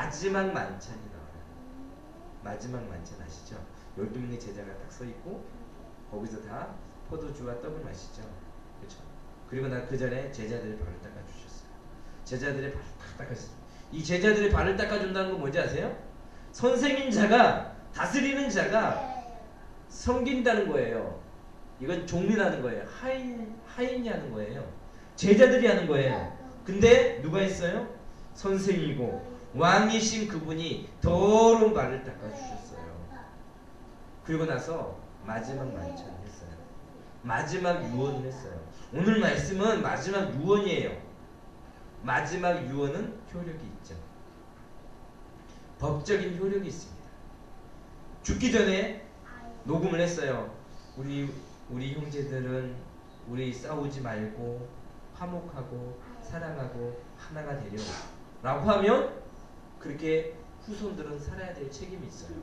마지막 만찬이 나와요. 마지막 만찬 아시죠? 12명의 제자가 딱 서 있고 거기서 다 포도주와 떡을 마시죠. 그렇죠? 그리고 나 그 전에 제자들의 발을 닦아주셨어요. 제자들의 발을 딱 닦았어요. 이 제자들의 발을 닦아준다는 건 뭔지 아세요? 선생인 자가, 다스리는 자가 섬긴다는 거예요. 이건 종이라는 거예요. 하인이 하는 거예요. 제자들이 하는 거예요. 근데 누가 했어요? 선생이고 왕이신 그분이 더러운 발을 닦아주셨어요. 그리고 나서 마지막 만찬을 했어요. 마지막 유언을 했어요. 오늘 말씀은 마지막 유언이에요. 마지막 유언은 효력이 있죠. 법적인 효력이 있습니다. 죽기 전에 녹음을 했어요. 우리 형제들은 우리 싸우지 말고 화목하고 사랑하고 하나가 되려 라고 하면 그렇게 후손들은 살아야 될 책임이 있어요.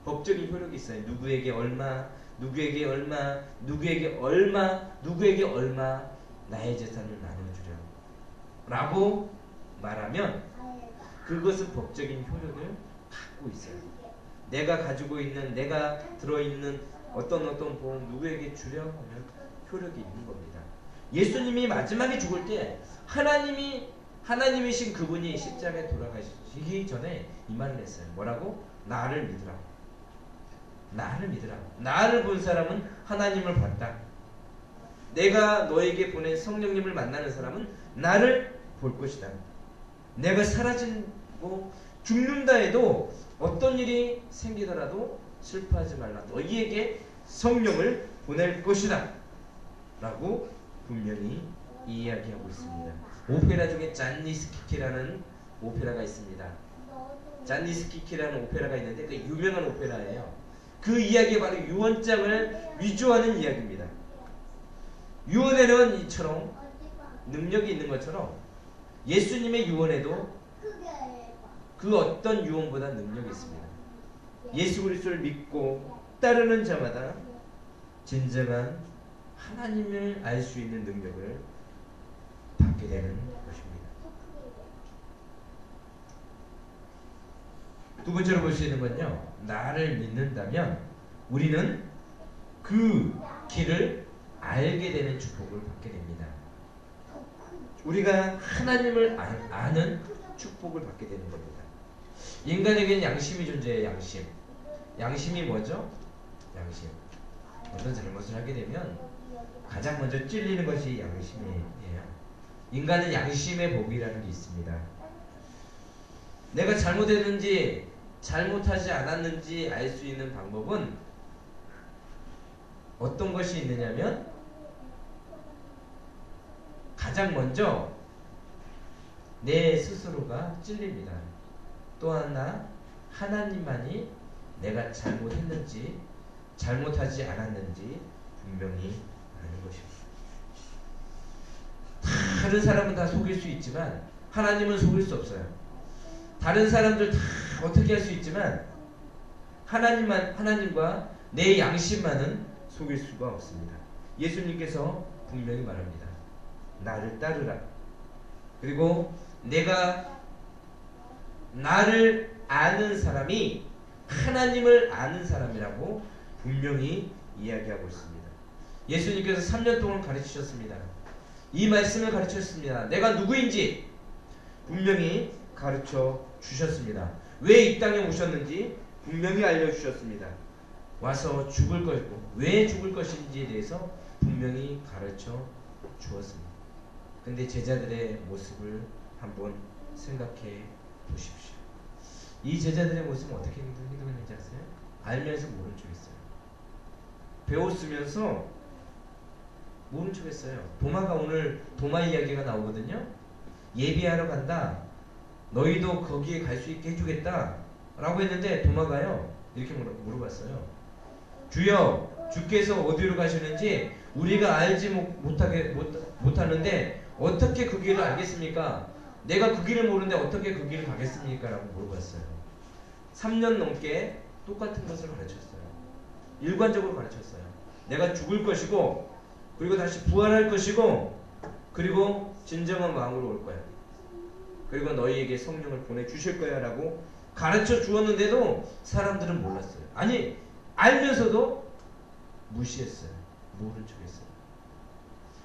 법적인 효력이 있어요. 누구에게 얼마, 누구에게 얼마, 누구에게 얼마, 누구에게 얼마 나의 재산을 나눠주려 라고 말하면 그것은 법적인 효력을 갖고 있어요. 내가 가지고 있는, 내가 들어있는 어떤 보험 누구에게 주려 하면 효력이 있는 겁니다. 예수님이 마지막에 죽을 때 하나님이신 그분이 십자가에 돌아가시기 전에 이 말을 했어요. 뭐라고? 나를 믿으라고. 나를 믿으라고. 나를 본 사람은 하나님을 봤다. 내가 너에게 보낸 성령님을 만나는 사람은 나를 볼 것이다. 내가 사라지고 죽는다 해도 어떤 일이 생기더라도 슬퍼하지 말라. 너희에게 성령을 보낼 것이다. 라고 분명히 이야기하고 있습니다. 오페라 중에 잔니스키키라는 오페라가 있습니다. 잔니스키키라는 오페라가 있는데 그 유명한 오페라예요. 그 이야기가 바로 유언장을 위조하는 이야기입니다. 유언에는 이처럼 능력이 있는 것처럼 예수님의 유언에도 그 어떤 유언보다 능력이 있습니다. 예수 그리스도를 믿고 따르는 자마다 진정한 하나님을 알 수 있는 능력을 받게 되는 것입니다. 두 번째로 볼 수 있는 건요, 나를 믿는다면 우리는 그 길을 알게 되는 축복을 받게 됩니다. 우리가 하나님을 아는 축복을 받게 되는 겁니다. 인간에게는 양심이 존재해요. 양심이 뭐죠? 양심. 어떤 잘못을 하게 되면 가장 먼저 찔리는 것이 양심이에요. 인간은 양심의 법이라는 게 있습니다. 내가 잘못했는지 잘못하지 않았는지 알 수 있는 방법은 어떤 것이 있느냐면 가장 먼저 내 스스로가 찔립니다. 또 하나 하나님만이 내가 잘못했는지 잘못하지 않았는지 분명히 아는 것입니다. 다른 사람은 다 속일 수 있지만 하나님은 속일 수 없어요. 다른 사람들 다 어떻게 할 수 있지만 하나님과 내 양심만은 속일 수가 없습니다. 예수님께서 분명히 말합니다. 나를 따르라. 그리고 내가 나를 아는 사람이 하나님을 아는 사람이라고 분명히 이야기하고 있습니다. 예수님께서 3년 동안 가르치셨습니다. 이 말씀을 가르쳤습니다. 내가 누구인지 분명히 가르쳐 주셨습니다. 왜 이 땅에 오셨는지 분명히 알려주셨습니다. 와서 죽을 것이고 왜 죽을 것인지에 대해서 분명히 가르쳐 주었습니다. 근데 제자들의 모습을 한번 생각해 보십시오. 이 제자들의 모습은 어떻게 행동했는지 아세요? 알면서 모른 척 했어요. 배웠으면서 모른 척 했어요. 도마가 오늘 도마 이야기가 나오거든요. 예비하러 간다. 너희도 거기에 갈 수 있게 해주겠다. 라고 했는데 도마가요. 이렇게 물어봤어요. 주여, 주께서 어디로 가시는지 우리가 알지 못하는데 어떻게 그 길을 알겠습니까? 내가 그 길을 모르는데 어떻게 그 길을 가겠습니까? 라고 물어봤어요. 3년 넘게 똑같은 것을 가르쳤어요. 일관적으로 가르쳤어요. 내가 죽을 것이고 그리고 다시 부활할 것이고 그리고 진정한 왕으로 올 거야. 그리고 너희에게 성령을 보내주실 거야 라고 가르쳐 주었는데도 사람들은 몰랐어요. 아니 알면서도 무시했어요. 모른 척했어요.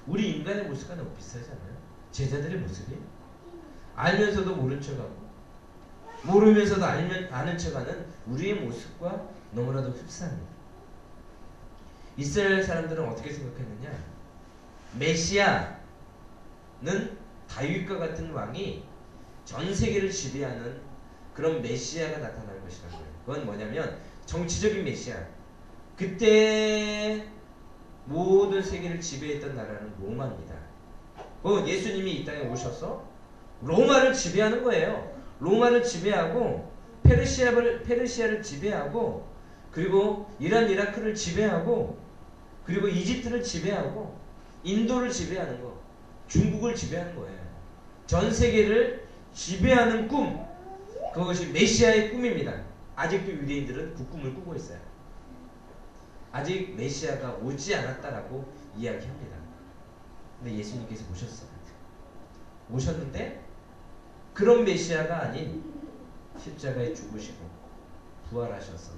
우리 인간의 모습과 너무 비슷하지 않아요? 제자들의 모습이 알면서도 모른 척하고 모르면서도 아는 척하는 우리의 모습과 너무나도 흡사합니다. 이스라엘 사람들은 어떻게 생각했느냐? 메시아는 다윗과 같은 왕이 전 세계를 지배하는 그런 메시아가 나타날 것이라는 거예요. 그건 뭐냐면 정치적인 메시아. 그때 모든 세계를 지배했던 나라는 로마입니다. 예수님이 이 땅에 오셔서 로마를 지배하는 거예요. 로마를 지배하고 페르시아를 지배하고 그리고 이란 이라크를 지배하고 그리고 이집트를 지배하고 인도를 지배하는 거, 중국을 지배하는 거예요. 전 세계를 지배하는 꿈, 그것이 메시아의 꿈입니다. 아직도 유대인들은 그 꿈을 꾸고 있어요. 아직 메시아가 오지 않았다라고 이야기합니다. 근데 예수님께서 오셨어요. 오셨는데 그런 메시아가 아닌 십자가에 죽으시고 부활하셔서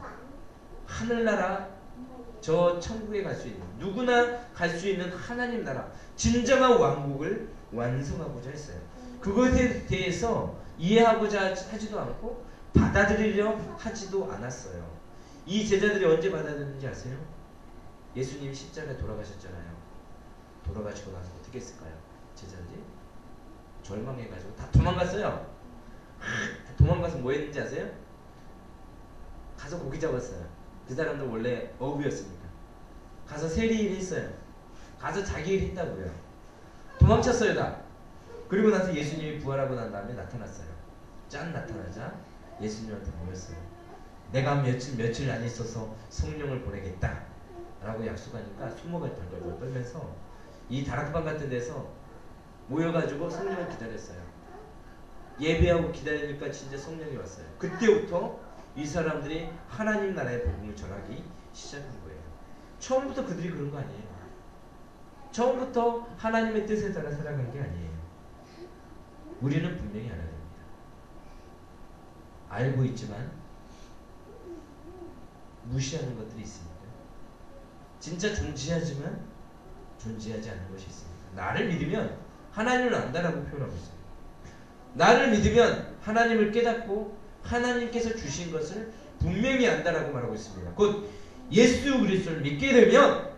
하늘나라 저 천국에 갈 수 있는 누구나 갈 수 있는 하나님 나라 진정한 왕국을 완성하고자 했어요. 그것에 대해서 이해하고자 하지도 않고 받아들이려 하지도 않았어요. 이 제자들이 언제 받아들였는지 아세요? 예수님이 십자가에 돌아가셨잖아요. 돌아가시고 나서 어떻게 했을까요? 제자들이 절망해가지고 다 도망갔어요. 도망가서 뭐 했는지 아세요? 가서 고기 잡았어요. 그 사람들 원래 어부였으니까. 가서 세리일 했어요. 가서 자기 일 했다고요. 도망쳤어요 다. 그리고 나서 예수님이 부활하고 난 다음에 나타났어요. 짠 나타나자 예수님한테 모였어요. 내가 며칠 안 있어서 성령을 보내겠다 라고 약속하니까 수모가 덜덜 떨면서 이 다락방 같은 데서 모여가지고 성령을 기다렸어요. 예배하고 기다리니까 진짜 성령이 왔어요. 그때부터 이 사람들이 하나님 나라의 복음을 전하기 시작한 거예요. 처음부터 그들이 그런 거 아니에요. 처음부터 하나님의 뜻에 따라 살아간 게 아니에요. 우리는 분명히 알아야 됩니다. 알고 있지만 무시하는 것들이 있습니다. 진짜 존재하지만 존재하지 않는 것이 있습니다. 나를 믿으면 하나님을 안다라고 표현하고 있어요. 나를 믿으면 하나님을 깨닫고 하나님께서 주신 것을 분명히 안다라고 말하고 있습니다. 곧 예수 그리스도를 믿게 되면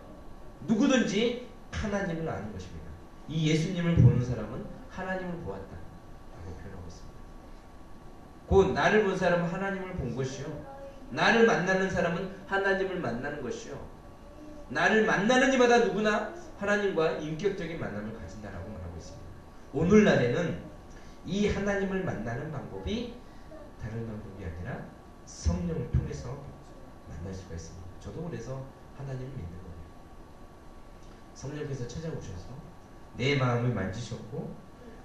누구든지 하나님을 아는 것입니다. 이 예수님을 보는 사람은 하나님을 보았다라고 표현하고 있습니다. 곧 나를 본 사람은 하나님을 본 것이요, 나를 만나는 사람은 하나님을 만나는 것이요, 나를 만나는 이마다 누구나 하나님과 인격적인 만남을 가진다라고 말하고 있습니다. 오늘날에는 이 하나님을 만나는 방법이 다른 방법이 아니라 성령을 통해서 만날 수가 있습니다. 저도 그래서 하나님을 믿는 거예요. 성령께서 찾아오셔서 내 마음을 만지셨고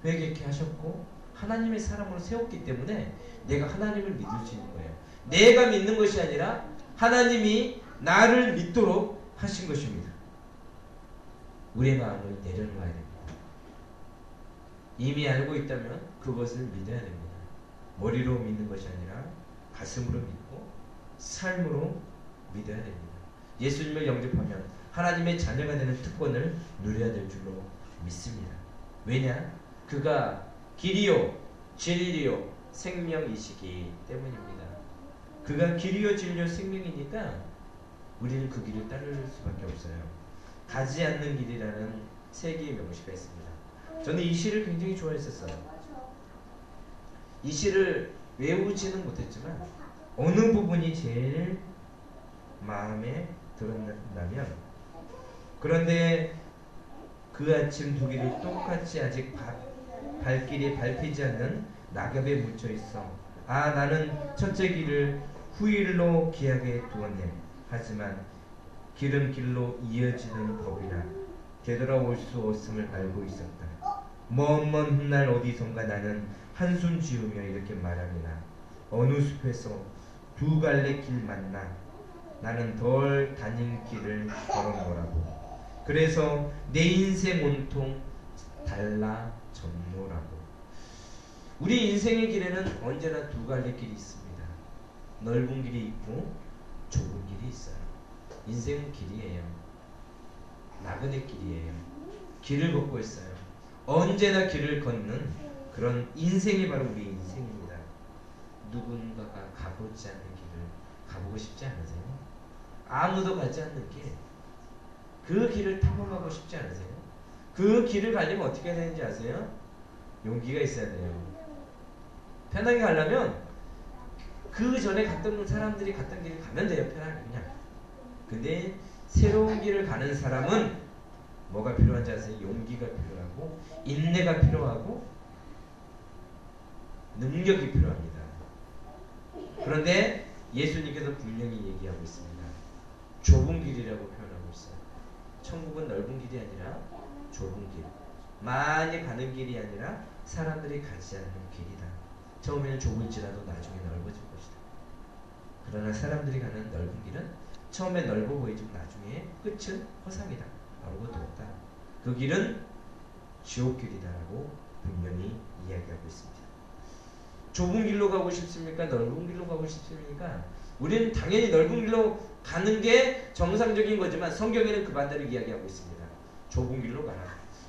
회개케 하셨고 하나님의 사람으로 세웠기 때문에 내가 하나님을 믿을 수 있는 거예요. 내가 믿는 것이 아니라 하나님이 나를 믿도록 하신 것입니다. 우리의 마음을 내려놓아야 됩니다. 이미 알고 있다면 그것을 믿어야 됩니다. 머리로 믿는 것이 아니라 가슴으로 믿고 삶으로 믿어야 됩니다. 예수님을 영접하면 하나님의 자녀가 되는 특권을 누려야 될 줄로 믿습니다. 왜냐? 그가 길이요 진리요 생명이시기 때문입니다. 그가 길이요 진리요 생명이니까 우리는 그 길을 따를 수밖에 없어요. 가지 않는 길이라는 세 개의 명시가 있습니다. 저는 이 시를 굉장히 좋아했었어요. 이 시를 외우지는 못했지만 어느 부분이 제일 마음에 들었냐면, 그런데 그 아침 두 길을 똑같이 아직 발길이 밟히지 않는 낙엽에 묻혀있어. 아, 나는 첫째 길을 후일로 기하게 두었네. 하지만 길은 길로 이어지는 법이라 되돌아올 수 없음을 알고 있었다. 먼 훗날 어디선가 나는 한숨 지으며 이렇게 말하리라. 어느 숲에서 두 갈래 길 만나 나는 덜 다닌 길을 걸어보라고. 그래서 내 인생 온통 달라졌노라고. 우리 인생의 길에는 언제나 두 갈래 길이 있습니다. 넓은 길이 있고 좁은 길이 있어요. 인생은 길이에요. 나그네 길이에요. 길을 걷고 있어요. 언제나 길을 걷는 그런 인생이 바로 우리 인생입니다. 누군가가 가보지 않는 길을 가보고 싶지 않으세요? 아무도 가지 않는 길, 그 길을 탐험하고 싶지 않으세요? 그 길을 가려면 어떻게 해야 되는지 아세요? 용기가 있어야 돼요. 편하게 가려면 그 전에 갔던 사람들이 갔던 길을 가면 돼요. 편하게 그냥. 근데 새로운 길을 가는 사람은 뭐가 필요한지 아세요? 용기가 필요하고 인내가 필요하고 능력이 필요합니다. 그런데 예수님께서 분명히 얘기하고 있습니다. 좁은 길이라고 표현하고 있어요. 천국은 넓은 길이 아니라 좁은 길, 많이 가는 길이 아니라 사람들이 가지 않는 길이다. 처음에는 좁을지라도 나중에 넓어질 것이다. 그러나 사람들이 가는 넓은 길은 처음에 넓어 보이지만 나중에 끝은 허상이다. 아무것도 없다. 그 길은 지옥길이다라고 분명히 이야기하고 있습니다. 좁은 길로 가고 싶습니까? 넓은 길로 가고 싶습니까? 우리는 당연히 넓은 길로 가는 게 정상적인 거지만 성경에는 그 반대를 이야기하고 있습니다. 좁은 길로 가라.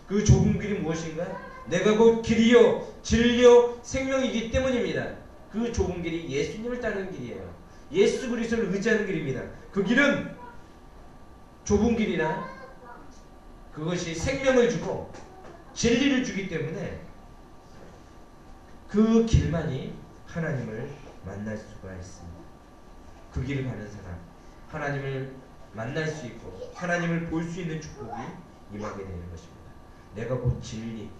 그 좁은 길이 무엇인가? 내가 곧 길이요 진리요 생명이기 때문입니다. 그 좁은 길이 예수님을 따르는 길이에요. 예수 그리스도를 의지하는 길입니다. 그 길은 좁은 길이나 그것이 생명을 주고 진리를 주기 때문에 그 길만이 하나님을 만날 수가 있습니다. 그 길을 가는 사람, 하나님을 만날 수 있고 하나님을 볼 수 있는 축복이 임하게 되는 것입니다. 내가 곧 진리,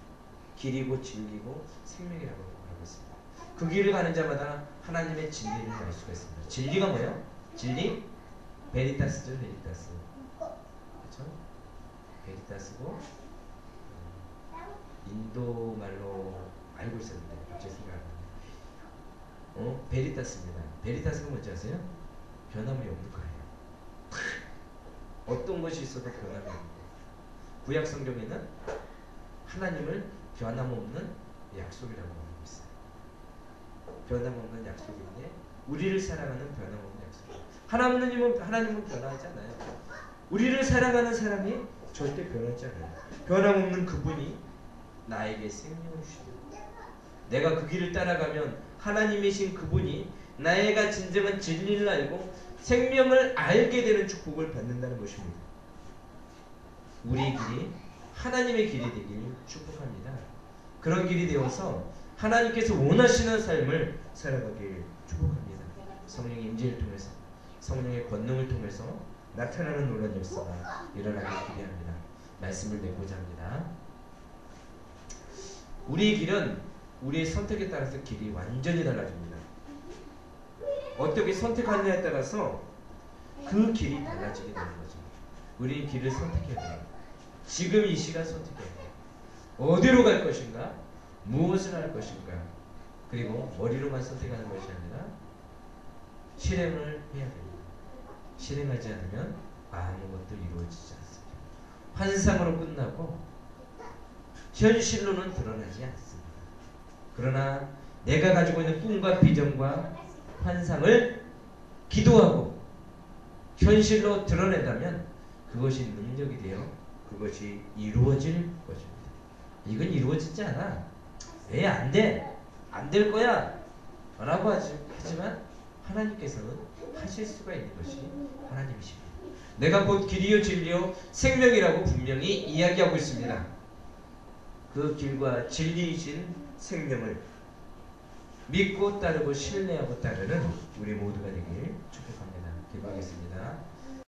길이고 진리고 생명이라고 말하고 있습니다. 그 길을 가는 자마다 하나님의 진리를 알 수가 있습니다. 진리가 뭐예요? 진리? 베리타스죠, 베리타스. 그렇죠? 베리타스고 인도 말로 알고 있었는데 갑자기 생각 안 나네요. 베리타스입니다. 베리타스가 뭔지 아세요? 변함이 없는 거예요. 어떤 것이 있어도 변함이 없는 거예요. 구약 성경에는 하나님을 변함없는 약속이라고 말하고 있어요. 변함없는 약속인데 우리를 사랑하는 변함없는 약속. 하나님은 변하지 않아요. 우리를 사랑하는 사람이 절대 변하지 않아요. 변함없는 그분이 나에게 생명을 주십니다. 내가 그 길을 따라가면 하나님이신 그분이 나에게 진정한 진리를 알고 생명을 알게 되는 축복을 받는다는 것입니다. 우리의 길이 하나님의 길이 되길 축복합니다. 그런 길이 되어서 하나님께서 원하시는 삶을 살아가길 축복합니다. 성령의 임재를 통해서 성령의 권능을 통해서 나타나는 놀라운 역사가 일어나길 기대합니다. 말씀을 내고자 합니다. 우리의 길은 우리의 선택에 따라서 길이 완전히 달라집니다. 어떻게 선택하느냐에 따라서 그 길이 달라지게 되는 거죠. 우리는 길을 선택해야 돼요. 지금 이 시간 선택해야 돼요. 어디로 갈 것인가? 무엇을 할 것인가? 그리고 머리로만 선택하는 것이 아니라 실행을 해야 됩니다. 실행하지 않으면 아무것도 이루어지지 않습니다. 환상으로 끝나고 현실로는 드러나지 않습니다. 그러나 내가 가지고 있는 꿈과 비전과 환상을 기도하고 현실로 드러낸다면 그것이 능력이 되어 그것이 이루어질 것입니다. 이건 이루어지지 않아. 왜 안 돼? 안 될 거야. 라고 하지만 하나님께서는 하실 수가 있는 것이 하나님이십니다. 내가 곧 길이요 진리요 생명이라고 분명히 이야기하고 있습니다. 그 길과 진리이신 생명을 믿고 따르고 신뢰하고 따르는 우리 모두가 되길 축복합니다. 기도하겠습니다.